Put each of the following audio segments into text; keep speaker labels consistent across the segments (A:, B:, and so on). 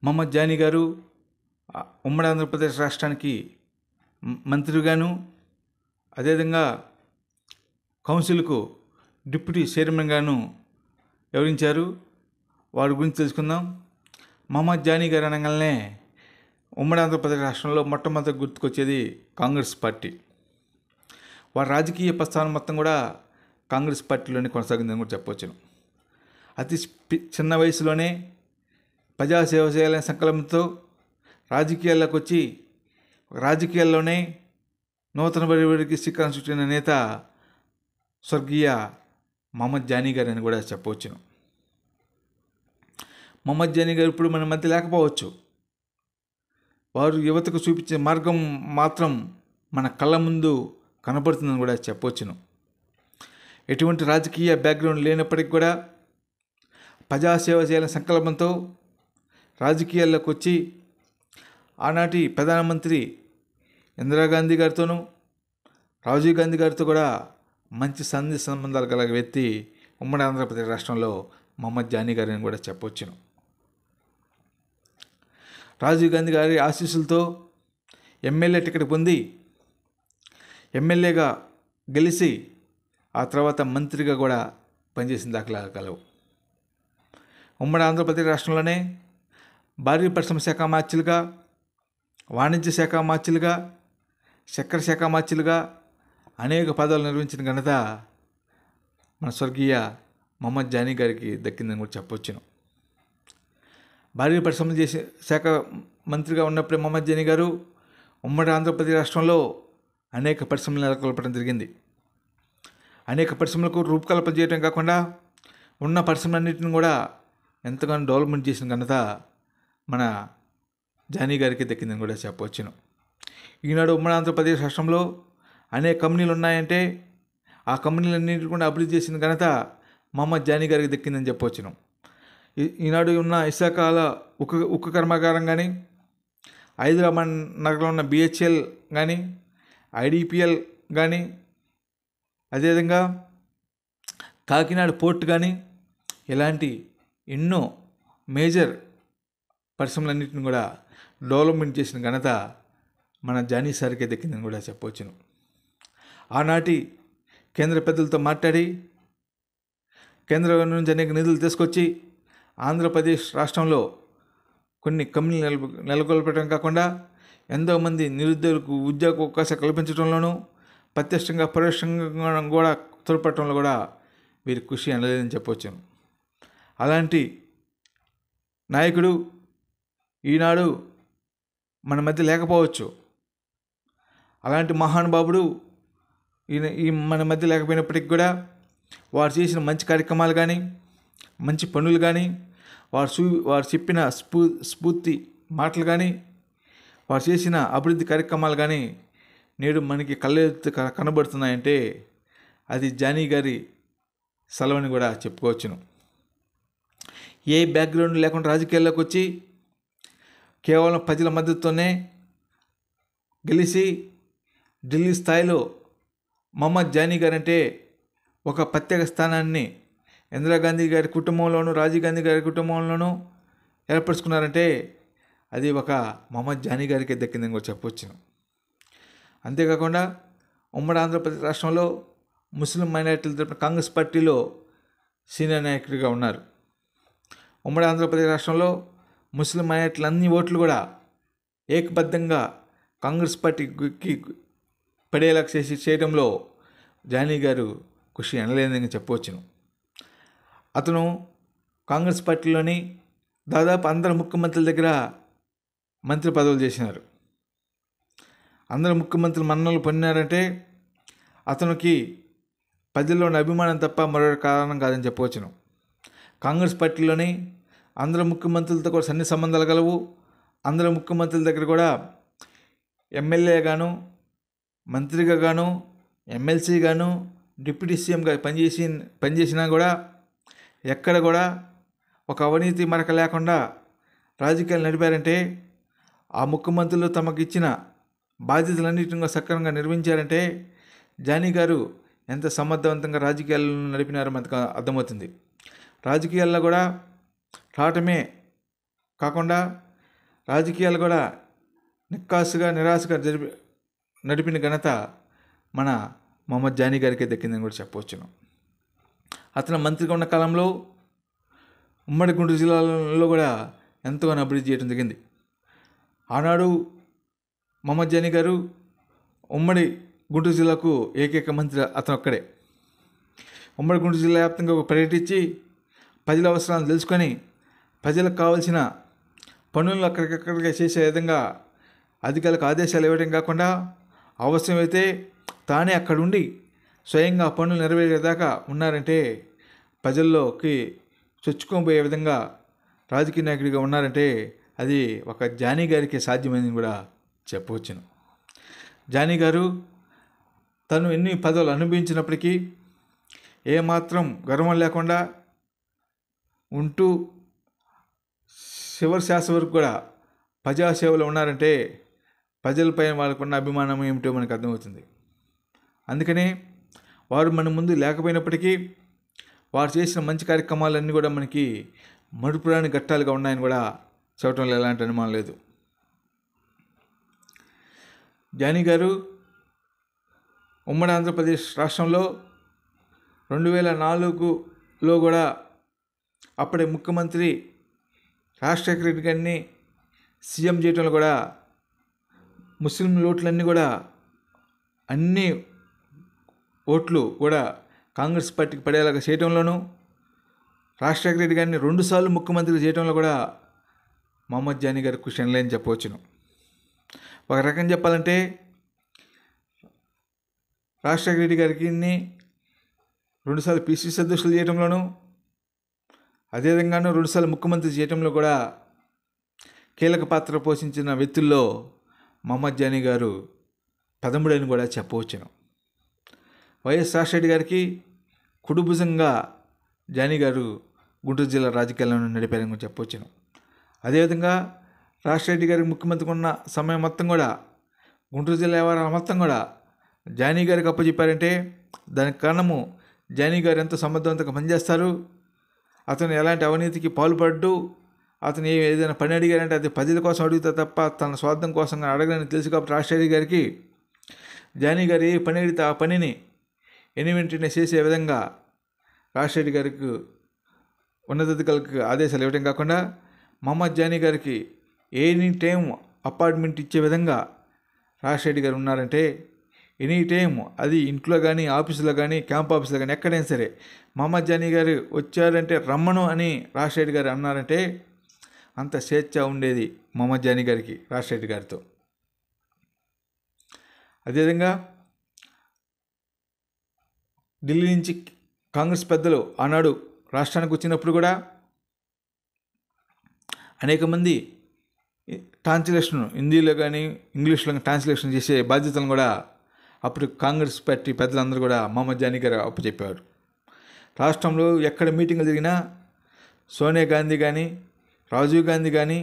A: Mohammed Johnny గారు ఉమ్మడి ఆంధ్రప్రదేశ్ రాష్ట్రానికి మంత్రిగాను, అదేవిధంగా కౌన్సిల్కు డిప్యూటీ చైర్మన్గాను వ్యవహరించారు. వారి గురించి తెలుసుకుందాం. మహమ్మద్ జానీ గారు అనగానే ఉమ్మడి ఆంధ్రప్రదేశ్ రాష్ట్రంలో మొట్టమొదటి గుర్తుకొచ్చేది కాంగ్రెస్ పార్టీ. వారి రాజకీయ ప్రస్థానం మొత్తం కూడా కాంగ్రెస్ పార్టీలోనే కొనసాగిందని కూడా చెప్పవచ్చును. అతి చిన్న వయసులోనే ప్రజాసేవ చేయాలనే సంకల్పంతో రాజకీయాల్లోకి వచ్చి రాజకీయాల్లోనే నూతన బడికి శ్రీకారం చుట్టిన నేత స్వర్గీయ మహమ్మద్ జానీ గారు అని కూడా చెప్పవచ్చును. మహమ్మద్ జానీ గారు ఇప్పుడు మన మధ్య లేకపోవచ్చు. వారు యువతకు చూపించే మార్గం మాత్రం మన కళ్ళ ముందు కనబడుతుందని కూడా చెప్పవచ్చును. ఎటువంటి రాజకీయ బ్యాక్గ్రౌండ్ లేనప్పటికీ కూడా ప్రజాసేవ చేయాలనే సంకల్పంతో రాజకీయాల్లోకి వచ్చి ఆనాటి ప్రధానమంత్రి ఇందిరాగాంధీ గారితోనూ రాజీవ్ గాంధీ గారితో కూడా మంచి సంబంధాలు గల వ్యక్తి ఉమ్మడి ఆంధ్రప్రదేశ్ రాష్ట్రంలో మహమ్మద్ జానీ గారు అని కూడా చెప్పవచ్చును. రాజీవ్ గాంధీ గారి ఆశీస్సులతో ఎమ్మెల్యే టికెట్ పొంది ఎమ్మెల్యేగా గెలిచి ఆ తర్వాత మంత్రిగా కూడా పనిచేసిన దాఖలాలు కలవు. ఉమ్మడి ఆంధ్రప్రదేశ్ రాష్ట్రంలోనే భారీ పరిశ్రమ శాఖ మార్చులుగా, వాణిజ్య శాఖ మార్చులుగా, చక్కెర శాఖ మార్చులుగా అనేక పదవులు నిర్వహించిన ఘనత మన స్వర్గీయ మహమ్మద్ జానీ గారికి దక్కిందని కూడా చెప్పవచ్చును. భారీ పరిశ్రమలు చేసే శాఖ మంత్రిగా ఉన్నప్పుడే మహమ్మద్ జానీ గారు ఉమ్మడి ఆంధ్రప్రదేశ్ రాష్ట్రంలో అనేక పరిశ్రమలు నెలకొల్పడం జరిగింది. అనేక పరిశ్రమలకు రూపకల్పన చేయడం కాకుండా ఉన్న పరిశ్రమలన్నింటిని కూడా ఎంతగానో డెవలప్మెంట్ చేసిన ఘనత మన జానీ గారికి దక్కిందని కూడా చెప్పవచ్చును. ఈనాడు ఉమ్మడి ఆంధ్రప్రదేశ్ రాష్ట్రంలో అనేక కంపెనీలు ఉన్నాయంటే ఆ కంపెనీలన్నింటినీ కూడా అభివృద్ధి చేసిన ఘనత మహమ్మద్ జానీ గారికి దక్కిందని చెప్పవచ్చును. ఈనాడు ఉన్న విశాఖల ఉక్కు కర్మాగారం కానీ, హైదరాబాద్ నగరంలో ఉన్న BHEL కానీ, IDPL కానీ, అదేవిధంగా కాకినాడ పోర్ట్ కానీ, ఇలాంటి ఎన్నో మేజర్ పరిశ్రమలన్నింటిని కూడా డెవలప్మెంట్ చేసిన ఘనత మన జానీ సార్కే దక్కిందని కూడా చెప్పవచ్చును. ఆనాటి కేంద్ర పెద్దలతో మాట్లాడి కేంద్రం నుంచి అనేక నిధులు తీసుకొచ్చి ఆంధ్రప్రదేశ్ రాష్ట్రంలో కొన్ని కంపెనీలు నెలకొల్పడం కాకుండా ఎంతోమంది నిరుద్యోగులకు ఉద్యోగ అవకాశాలు కల్పించడంలోనూ ప్రత్యక్షంగా పరోక్షంగా కూడా తోడ్పడటంలో కూడా వీరి కృషి అనలేదని చెప్పవచ్చును. అలాంటి నాయకుడు ఈనాడు మన మధ్య లేకపోవచ్చు. అలాంటి మహానుభావుడు ఈ మన మధ్య లేకపోయినప్పటికీ కూడా వారు చేసిన మంచి కార్యక్రమాలు కానీ, మంచి పనులు కానీ, వారు చెప్పిన స్ఫూర్తి మాటలు కానీ, వారు చేసిన అభివృద్ధి కార్యక్రమాలు కానీ నేడు మనకి కళ్ళెత్తి కనబడుతున్నాయంటే అది జానీ గారి సెలవని కూడా చెప్పుకోవచ్చును. ఏ బ్యాక్గ్రౌండ్ లేకుండా రాజకీయాల్లోకి వచ్చి కేవలం ప్రజల మద్దతుతోనే గెలిచి ఢిల్లీ స్థాయిలో మహమ్మద్ జానీ గారు అంటే ఒక ప్రత్యేక స్థానాన్ని ఇందిరాగాంధీ గారి కుటుంబంలోనూ రాజీవ్ గాంధీ గారి కుటుంబంలోనూ ఏర్పరచుకున్నారంటే అది ఒక మహమ్మద్ జానీ గారికి దక్కిందని కూడా చెప్పవచ్చును. అంతేకాకుండా ఉమ్మడి ఆంధ్రప్రదేశ్ రాష్ట్రంలో ముస్లిం మైనారిటీల తరపున కాంగ్రెస్ పార్టీలో సీనియర్ నాయకుడిగా ఉన్నారు. ఉమ్మడి ఆంధ్రప్రదేశ్ రాష్ట్రంలో ముస్లిం మైనారిటీల అన్ని ఓట్లు కూడా ఏకబద్ధంగా కాంగ్రెస్ పార్టీకి పడేలా చేయడంలో జానీ గారు కృషి అనలేదని చెప్పవచ్చును. అతను కాంగ్రెస్ పార్టీలోని దాదాపు అందరు ముఖ్యమంత్రుల దగ్గర మంత్రి పదవులు చేసినారు. అందరు ముఖ్యమంత్రులు మన్ననలు పొందినారంటే అతనికి ప్రజల్లోని అభిమానం తప్ప మరో కారణం కాదని చెప్పవచ్చును. కాంగ్రెస్ పార్టీలోని అందరు ముఖ్యమంత్రులతో కూడా సన్ని సంబంధాలు కలవు. అందరు ముఖ్యమంత్రుల దగ్గర కూడా ఎమ్మెల్యేగాను, మంత్రిగా గాను, ఎమ్మెల్సీ గాను, డిప్యూటీ సీఎంగా పనిచేసినా కూడా ఎక్కడ కూడా ఒక అవినీతి మరక లేకుండా రాజకీయాలు నడిపారంటే ఆ ముఖ్యమంత్రులు తమకు ఇచ్చిన బాధ్యతలన్నింటినీ సక్రమంగా నిర్వహించారంటే జానీ గారు ఎంత సమర్థవంతంగా రాజకీయాలను నడిపినారో మనకు అర్థమవుతుంది. రాజకీయాల్లో కూడా రావటమే కాకుండా రాజకీయాలు కూడా నిక్కాసుగా నిరాశగా నడిపిన ఘనత మన మొహమ్మద్ జానీ గారికి దక్కిందని కూడా చెప్పవచ్చును. అతను మంత్రిగా ఉన్న కాలంలో ఉమ్మడి గుంటూరు జిల్లాలో కూడా ఎంతగానో అభివృద్ధి చేయడం జరిగింది. ఆనాడు మొహమ్మద్ జానీ గారు ఉమ్మడి గుంటూరు జిల్లాకు ఏకైక మంత్రి అతను ఒక్కడే. ఉమ్మడి గుంటూరు జిల్లా వ్యాప్తంగా పర్యటించి ప్రజల అవసరాలను తెలుసుకొని ప్రజలకు కావాల్సిన పనులను అక్కడికక్కడికి చేసే విధంగా అధికారులకు ఆదేశాలు ఇవ్వడం కాకుండా అవసరమైతే తానే అక్కడుండి స్వయంగా ఆ పనులు నెరవేరేదాకా ఉన్నారంటే ప్రజల్లోకి చొచ్చుకోబోయే విధంగా రాజకీయ నాయకుడిగా ఉన్నారంటే అది ఒక జానీ గారికి సాధ్యమైందని కూడా చెప్పవచ్చును. జానీ గారు తను ఎన్ని పదవులు అనుభవించినప్పటికీ ఏమాత్రం గర్వం లేకుండా ఉంటూ చివరి శ్వాస వరకు కూడా ప్రజాసేవలో ఉన్నారంటే ప్రజలపైన వాళ్ళకున్న అభిమానం ఏమిటో మనకు అర్థమవుతుంది. అందుకనే వారు మన ముందు లేకపోయినప్పటికీ వారు చేసిన మంచి కార్యక్రమాలన్నీ కూడా మనకి మరుపురాని ఘట్టాలుగా ఉన్నాయని కూడా చెప్పడంలో ఎలాంటి అనుమానం లేదు. జానీ గారు ఉమ్మడి ఆంధ్రప్రదేశ్ రాష్ట్రంలో 2004లో కూడా అప్పటి ముఖ్యమంత్రి రాజశేఖర రెడ్డి గారిని సీఎం చేయడంలో కూడా ముస్లిం ఓట్లన్నీ కూడా అన్ని ఓట్లు కూడా కాంగ్రెస్ పార్టీకి పడేలాగా చేయడంలోనూ రాజశేఖర రెడ్డి గారిని 2 సార్లు ముఖ్యమంత్రి చేయడంలో కూడా మొహమ్మద్ జానీ గారి కృషి లేని చెప్పవచ్చును. ఒక రకం చెప్పాలంటే రాజశేఖర రెడ్డి గారికి 2 సార్లు పిసిసి అధ్యక్షులు చేయడంలోనూ అదేవిధంగాను 2 సార్లు ముఖ్యమంత్రి చేయడంలో కూడా కీలక పాత్ర పోషించిన వ్యక్తుల్లో మొహమ్మద్ జానీ గారు ప్రథముడని కూడా చెప్పవచ్చును. వైఎస్ రాజశేఖర రెడ్డి గారికి కుడిభుజంగా జానీ గారు గుంటూరు జిల్లా రాజకీయాలను నడిపారని కూడా చెప్పవచ్చును. అదేవిధంగా రాజశేఖర రెడ్డి గారికి ముఖ్యమంత్రి ఉన్న సమయం మొత్తం కూడా గుంటూరు జిల్లా వ్యవహారం మొత్తం కూడా జానీ గారికి అప్పచెప్పారంటే దానికి కారణము జానీ గారు ఎంతో సమర్థవంతంగా పనిచేస్తారు. అతను ఎలాంటి అవినీతికి పాల్పడ్డు, అతను ఏదైనా పని అడిగారంటే అది ప్రజల కోసం అడుగుతా తప్ప తన స్వార్థం కోసం అడగలని తెలుసు. కాబట్టి రాజశేఖర గారికి జానీ గారు ఏ పని అడిగితే ఆ పనిని వెంటనే చేసే విధంగా రాజశేఖర గారికి ఉన్నతాధికారులకు ఆదేశాలు ఇవ్వడం కాకుండా మొహమ్మద్ జానీ గారికి ఎనీ టైం అపార్ట్మెంట్ ఇచ్చే విధంగా రాజశేఖర గారు ఉన్నారంటే ఎనీ టైం అది ఇంట్లో కానీ ఆఫీసులో కానీ క్యాంప్ ఆఫీసులో కానీ ఎక్కడైనా సరే మొహమ్మద్ జానీ గారు వచ్చారంటే రమ్మను అని రాజశేఖర గారు అన్నారంటే అంత స్వేచ్ఛ ఉండేది మొహమ్మద్ జానీ గారికి రాజశేఖర గారితో. అదేవిధంగా ఢిల్లీ నుంచి కాంగ్రెస్ పెద్దలు ఆనాడు రాష్ట్రానికి వచ్చినప్పుడు కూడా అనేక మంది ట్రాన్స్లేషన్ హిందీలో కానీ ఇంగ్లీష్లో కానీ ట్రాన్స్లేషన్ చేసే బాధ్యతలను కూడా అప్పుడు కాంగ్రెస్ పార్టీ పెద్దలందరూ కూడా మొహమ్మద్ జానీ గారు అప్పచెప్పారు. రాష్ట్రంలో ఎక్కడ మీటింగ్లు జరిగినా సోనియా గాంధీ కానీ రాజీవ్ గాంధీ కానీ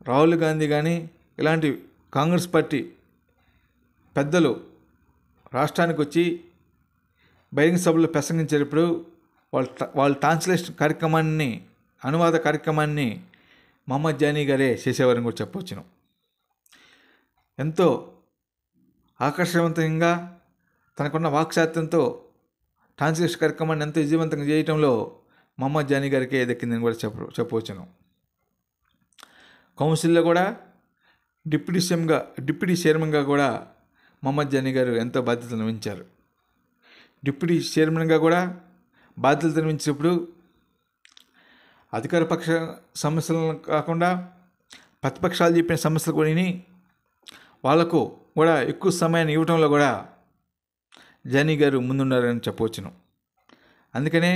A: రాహుల్ గాంధీ కానీ ఇలాంటి కాంగ్రెస్ పార్టీ పెద్దలు రాష్ట్రానికి వచ్చి బహిరంగ సభలో ప్రసంగించేటప్పుడు వాళ్ళ ట్రాన్స్లేషన్ కార్యక్రమాన్ని అనువాద కార్యక్రమాన్ని మొహమ్మద్ జానీ గారే చేసేవారని కూడా చెప్పవచ్చును. ఎంతో ఆకర్షవంతంగా తనకున్న వాక్శాస్త్రంతో ట్రాన్స్లేషన్ కార్యక్రమాన్ని ఎంతో విజయవంతంగా చేయడంలో మొహమ్మద్ జానీ గారికే దక్కిందని కూడా చెప్పవచ్చును. కౌన్సిల్లో కూడా డిప్యూటీ చైర్మన్గా కూడా మొహమ్మద్ జానీ గారు ఎంతో బాధ్యతలు వహించారు. డిప్యూటీ చైర్మన్గా కూడా బాధ్యతలు నిర్వహించినప్పుడు అధికార పక్ష సమస్యలను కాకుండా ప్రతిపక్షాలు చెప్పిన సమస్యలు కూడా వాళ్లకు కూడా ఎక్కువ సమయాన్ని ఇవ్వడంలో కూడా జానీ గారు ముందున్నారని చెప్పవచ్చును. అందుకనే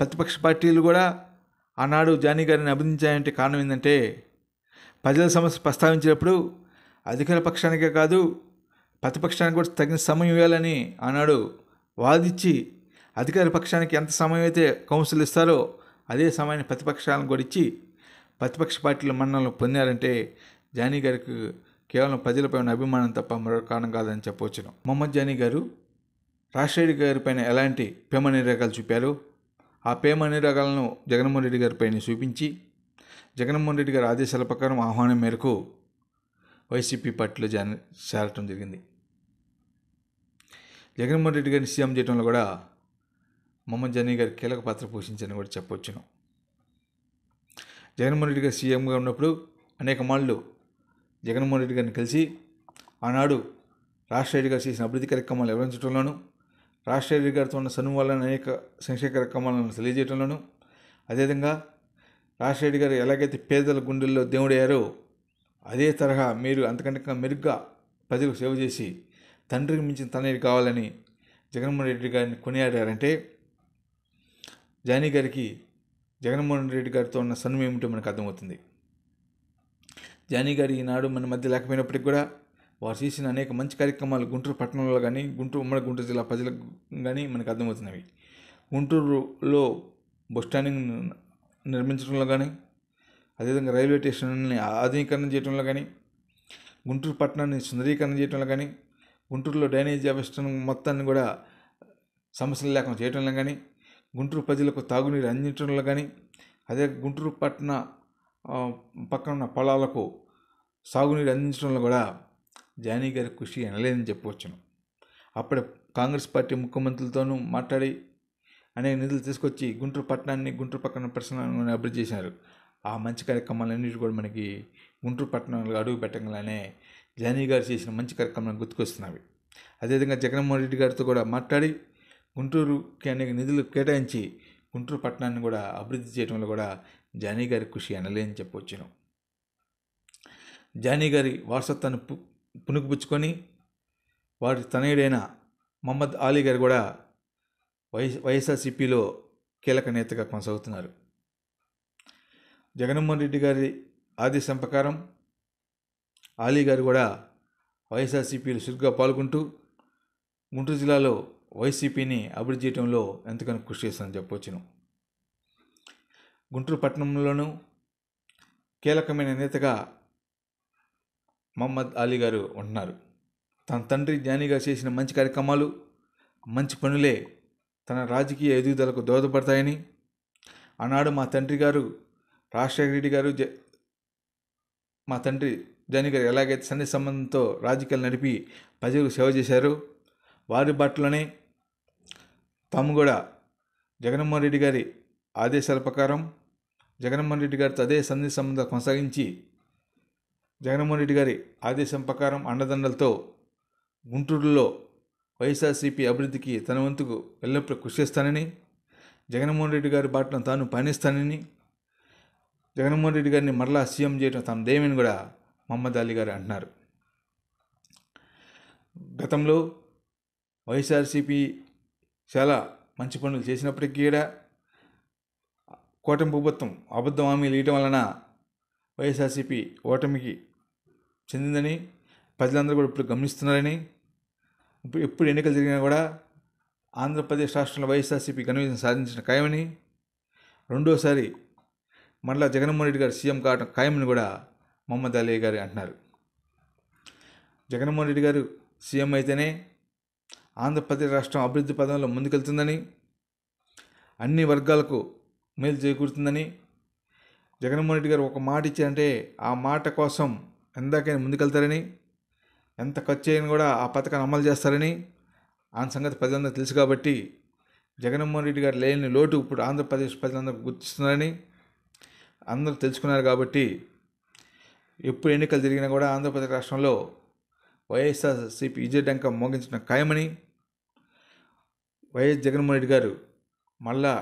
A: ప్రతిపక్ష పార్టీలు కూడా ఆనాడు జానీ గారిని అభినందించాయంటే కారణం ఏంటంటే ప్రజల సమస్య ప్రస్తావించినప్పుడు అధికార పక్షానికే కాదు ప్రతిపక్షానికి కూడా తగిన సమయం ఇవ్వాలని ఆనాడు వాదించి అధికార పక్షానికి ఎంత సమయం అయితే కౌన్సిల్ ఇస్తారో అదే సమయాన్ని ప్రతిపక్షాలను కూడా ఇచ్చి ప్రతిపక్ష పార్టీల మన్ననలు పొందారంటే జానీ గారికి కేవలం ప్రజలపై ఉన్న అభిమానం తప్ప మరో కారణం కాదని చెప్పవచ్చును. మొహమ్మద్ జానీ గారు రాజశేఖర గారి పైన ఎలాంటి ప్రేమ నిరాగాలు చూపారో ఆ ప్రేమ నిరాగాలను జగన్మోహన్ రెడ్డి గారి పైన చూపించి జగన్మోహన్ రెడ్డి గారి ఆదేశాల ప్రకారం ఆహ్వానం మేరకు వైసీపీ పార్టీలో చేరటం జరిగింది. జగన్మోహన్ రెడ్డి గారిని సీఎం చేయడంలో కూడా మొహమ్మద్ జానీ గారు కీలక పాత్ర పోషించని కూడా చెప్పవచ్చును. జగన్మోహన్ రెడ్డి గారు సీఎంగా ఉన్నప్పుడు అనేక మార్లు జగన్మోహన్ రెడ్డి గారిని కలిసి ఆనాడు రాజశేఖర్ గారు చేసిన అభివృద్ధి కార్యక్రమాలు వివరించడంలోనూ, రాజశేఖర్ గారితో ఉన్న సన్నివాళ్ళని అనేక సంక్షేమ కార్యక్రమాలను తెలియజేయడంలోనూ, అదేవిధంగా రాజశేఖర్ గారు ఎలాగైతే పేదల గుండెల్లో దేవుడయ్యారో అదే తరహా మీరు అంతకంటే మెరుగ్గా ప్రజలకు సేవ చేసి తండ్రికి మించిన తనయుడు కావాలని జగన్మోహన్ రెడ్డి గారిని కొనియాడారంటే జానీ గారికి జగన్మోహన్ రెడ్డి గారితో ఉన్న సన్నివేశం ఏమిటో మనకు అర్థమవుతుంది. జానీ గారు ఈనాడు మన మధ్య లేకపోయినప్పటికీ కూడా వారు చేసిన అనేక మంచి కార్యక్రమాలు గుంటూరు పట్టణంలో కానీ ఉమ్మడి గుంటూరు జిల్లా ప్రజలకు కానీ మనకు అర్థమవుతున్నవి. గుంటూరులో బస్ స్టాండింగ్ నిర్మించడంలో కానీ, అదేవిధంగా రైల్వే స్టేషన్ని ఆధునీకరణ చేయడంలో కానీ, గుంటూరు పట్టణాన్ని సుందరీకరణ చేయడంలో కానీ, గుంటూరులో డ్రైనేజ్ వ్యవస్థ మొత్తాన్ని కూడా సమస్యలు లేకుండా చేయడంలో కానీ, గుంటూరు ప్రజలకు తాగునీరు అందించడంలో కానీ, అదే గుంటూరు పట్టణ పక్కన ఉన్న పొలాలకు సాగునీరు అందించడంలో కూడా జానీ గారి కృషి అనలేదని చెప్పవచ్చును. అప్పుడే కాంగ్రెస్ పార్టీ ముఖ్యమంత్రులతోనూ మాట్లాడి అనేక నిధులు తీసుకొచ్చి గుంటూరు పట్టణాన్ని, గుంటూరు పక్కన పరిశ్రమలను అభివృద్ధి చేశారు. ఆ మంచి కార్యక్రమాలన్నిటి కూడా మనకి గుంటూరు పట్టణంలో అడుగు పెట్టగానే జానీ గారు చేసిన మంచి కార్యక్రమాలు గుర్తుకొస్తున్నవి. అదేవిధంగా జగన్మోహన్ రెడ్డి గారితో కూడా మాట్లాడి గుంటూరుకి అనేక నిధులు కేటాయించి గుంటూరు పట్టణాన్ని కూడా అభివృద్ధి చేయడంలో కూడా జానీ గారి కృషి అనలేని చెప్పవచ్చును. జానీ గారి వారసత్వాన్ని పుణుకుపుచ్చుకొని వారి తనయుడైన మహమ్మద్ అలీ గారు కూడా వైఎస్ఆర్సీపీలో కీలక నేతగా కొనసాగుతున్నారు. జగన్మోహన్ రెడ్డి గారి ఆదేశం ప్రకారం అలీ గారు కూడా వైఎస్ఆర్సీపీలో చురుగ్గా పాల్గొంటూ గుంటూరు జిల్లాలో వైసీపీని అభివృద్ధి చేయడంలో ఎంతగానో కృషి చేస్తానని చెప్పవచ్చును. గుంటూరు పట్టణంలోనూ కీలకమైన నేతగా మహమ్మద్ అలీ గారు ఉంటున్నారు. తన తండ్రి జానీ గారు చేసిన మంచి కార్యక్రమాలు, మంచి పనులే తన రాజకీయ ఎదుగుదలకు దోహదపడతాయని, ఆనాడు మా తండ్రి గారు రాజశేఖర రెడ్డి గారు మా తండ్రి జానీ గారు ఎలాగైతే సన్నిహిత సంబంధంతో రాజకీయాలు నడిపి ప్రజలకు సేవ చేశారో వారి బాటలోనే తాము కూడా జగన్మోహన్ రెడ్డి గారి ఆదేశాల ప్రకారం జగన్మోహన్ రెడ్డి గారితో అదే సన్నిహిత సంబంధాలు కొనసాగించి జగన్మోహన్ రెడ్డి గారి ఆదేశం ప్రకారం అండదండలతో గుంటూరులో వైఎస్ఆర్సీపీ అభివృద్ధికి తన వంతుకు ఎల్లప్పుడూ కృషి చేస్తానని, జగన్మోహన్ రెడ్డి గారి బాటను తాను పయనిస్తానని, జగన్మోహన్ రెడ్డి గారిని మరలా సీఎం చేయడం తన దయమని కూడా మహమ్మద్ అలీ గారు అంటున్నారు. గతంలో వైఎస్ఆర్సీపీ చాలా మంచి పనులు చేసినప్పటికీ కూడా కూటమి ప్రభుత్వం అబద్ధం హామీలు ఇవ్వడం వలన వైఎస్ఆర్సీపీ ఓటమికి చెందిందని ప్రజలందరూ కూడా ఇప్పుడు గమనిస్తున్నారని, ఎప్పుడు ఎన్నికలు జరిగినా కూడా ఆంధ్రప్రదేశ్ రాష్ట్రంలో వైఎస్ఆర్సీపీ ఘన విజయం సాధించిన ఖాయమని, రెండోసారి మరలా జగన్మోహన్ రెడ్డి గారు సీఎం కావడం ఖాయమని కూడా మహమ్మద్ అలీ గారు అంటున్నారు. జగన్మోహన్ రెడ్డి గారు సీఎం అయితేనే ఆంధ్రప్రదేశ్ రాష్ట్రం అభివృద్ధి పదంలో ముందుకెళ్తుందని, అన్ని వర్గాలకు మేలు చేకూరుతుందని, జగన్మోహన్ రెడ్డి గారు ఒక మాట ఇచ్చారంటే ఆ మాట కోసం ఎందాకైనా ముందుకెళ్తారని, ఎంత ఖర్చు అయినా కూడా ఆ పథకాన్ని అమలు చేస్తారని ఆ సంగతి ప్రజలందరూ తెలుసు కాబట్టి జగన్మోహన్ రెడ్డి గారు లేని లోటు ఇప్పుడు ఆంధ్రప్రదేశ్ ప్రజలందరూ గుర్తిస్తున్నారని అందరూ తెలుసుకున్నారు. కాబట్టి ఎప్పుడు ఎన్నికలు జరిగినా కూడా ఆంధ్రప్రదేశ్ రాష్ట్రంలో వైఎస్ఆర్సీపీ విజయడంక మోగించడం ఖాయమని, వైఎస్ జగన్మోహన్ రెడ్డి గారు మళ్ళా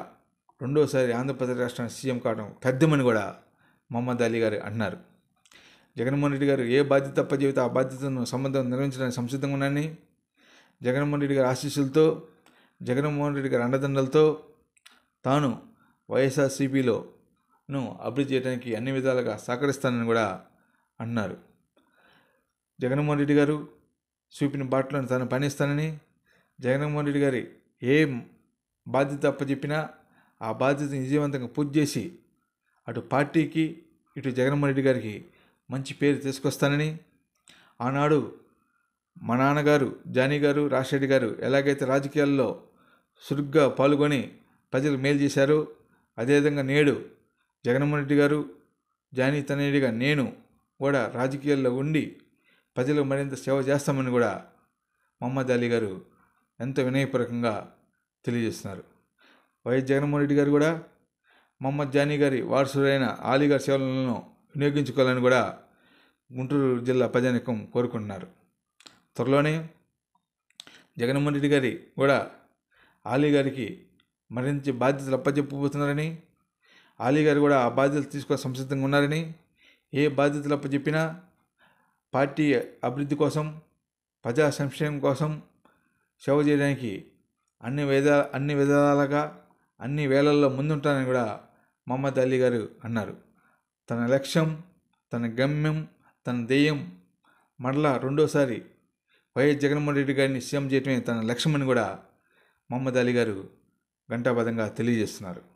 A: రెండోసారి ఆంధ్రప్రదేశ్ రాష్ట్రానికి సీఎం కావడం తథ్యమని కూడా మహమ్మద్ అలీ గారు అన్నారు. జగన్మోహన్ రెడ్డి గారు ఏ బాధ్యత అప్పచెబితే ఆ బాధ్యతను సంబంధం నిర్వహించడానికి సంసిద్ధంగా ఉన్నారని, జగన్మోహన్ రెడ్డి గారి ఆశీస్సులతో, జగన్మోహన్ రెడ్డి గారి అండదండలతో తాను వైఎస్ఆర్సీపీలోను అభివృద్ధి చేయడానికి అన్ని విధాలుగా సహకరిస్తానని కూడా అన్నారు. జగన్మోహన్ రెడ్డి గారు చూపిన బాటలను తాను పనిస్తానని, జగన్మోహన్ రెడ్డి గారి ఏ బాధ్యత అప్పచెప్పినా ఆ బాధ్యతను విజయవంతంగా పూర్తి చేసి అటు పార్టీకి ఇటు జగన్మోహన్ రెడ్డి గారికి మంచి పేరు తీసుకొస్తానని, ఆనాడు మా నాన్నగారు జానీ గారు రాజశేఖర్ గారు ఎలాగైతే రాజకీయాల్లో చురుగ్గా పాల్గొని ప్రజలకు మేలు చేశారో అదేవిధంగా నేడు జగన్మోహన్ రెడ్డి గారు జానీ తనయుడిగా నేను కూడా రాజకీయాల్లో ఉండి ప్రజలకు మరింత సేవ చేస్తామని కూడా మహమ్మద్ అలీ గారు ఎంతో వినయపూర్వకంగా తెలియజేస్తున్నారు. వైఎస్ జగన్మోహన్ రెడ్డి గారు కూడా మహమ్మద్ జానీ గారి వారసుడైన అలీ గారి సేవలను వినియోగించుకోవాలని కూడా గుంటూరు జిల్లా ప్రజానీకం కోరుకుంటున్నారు. త్వరలోనే జగన్మోహన్ రెడ్డి గారి కూడా అలీ గారికి మరింత బాధ్యతలు అప్పచెప్పబోతున్నారని, అలీ గారు కూడా ఆ బాధ్యతలు తీసుకో సంసిద్ధంగా ఉన్నారని, ఏ బాధ్యతలు అప్పచెప్పినా పార్టీ అభివృద్ధి కోసం, ప్రజా సంక్షేమం కోసం సేవ చేయడానికి అన్ని విధాలుగా అన్ని వేళల్లో ముందుంటానని కూడా మహమ్మద్ అలీ గారు అన్నారు. తన లక్ష్యం, తన గమ్యం, తన ధ్యేయం మరలా రెండోసారి వైఎస్ జగన్మోహన్ రెడ్డి గారిని సీఎం చేయటమే తన లక్ష్యమని కూడా మహమ్మద్ అలీ గారు ఘంటాబద్ధంగా తెలియజేస్తున్నారు.